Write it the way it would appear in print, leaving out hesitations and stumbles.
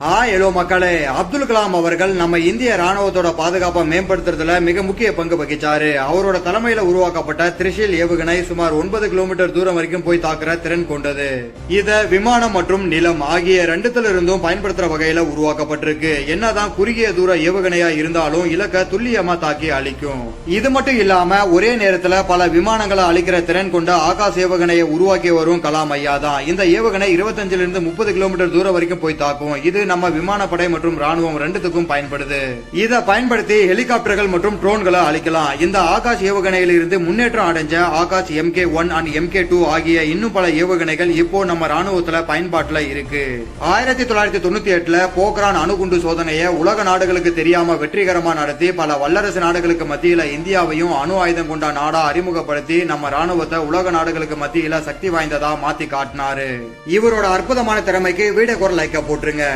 Hello மக்களே, அப்துல் கலாம் அவர்கள் நம்ம இந்திய ராணுவத்தோட பாதுகாப்பை மேம்படுத்துறதுல மிக முக்கிய பங்கு வகிச்சாரு. அவரோட தலைமையில உருவாக்கப்பட்ட திரிஷில் ஏவுகணை சுமார் 9 கிலோமீட்டர் தூரம் வரைக்கும் போய் தாக்குற திறன் கொண்டது. இத விமானம் மற்றும் நிலம் ஆகிய ரெண்டுத்துல இருந்தும் பயன்படுத்துற வகையில உருவாக்கப்பட்டிருக்கு. என்னதான் குறுகிய தூர ஏவுகணையா இருந்தாலும் இலக்க துல்லியமா தாக்கி அழிக்கும். இது மட்டும் இல்லாம ஒரே நேரத்துல பல விமானங்களை அழிக்கிற திறன் கொண்ட ஆகாஷ் ஏவுகணையை உருவாக்கி வரும் கலாம் ஐயா தான். இந்த ஏவுகணை 25 இருந்து 30 கிலோமீட்டர் தூரம் வரைக்கும் போய் தாக்கும். இது நம்ம விமானப்படை மற்றும் ராணுவம் ரெண்டுத்துக்கும் பயன்படுது. இதை பயன்படுத்தி ஹெலிகாப்டர்கள் மற்றும் ட்ரோன்களை அழிக்கலாம். இந்த ஆகாஷ் ஏவுகணையில் இருந்து முன்னேற்றம் அடைஞ்ச ஆகாஷ் MK1 அண்ட் MK2 ஆகிய இன்னும் பல ஏவுகணைகள் இப்போ நம்ம ராணுவத்துல பயன்பாட்டுல இருக்கு. 1998ல போக்ரான் அணுகுண்டு சோதனையை உலக நாடுகளுக்கு தெரியாம வெற்றிகரமா நடத்தி பல வல்லரசு நாடுகளுக்கு மத்தியில இந்தியாவையும் அணு ஆயுதம் கொண்ட நாடா அறிமுகப்படுத்தி நம்ம ராணுவத்தை உலக நாடுகளுக்கு மத்தியில சக்தி வாய்ந்ததா மாத்தி காட்டினாரு. இவரோட அற்புதமான திறமைக்கு வீடியோக்கு ஒரு லைக்க போட்டுருங்க.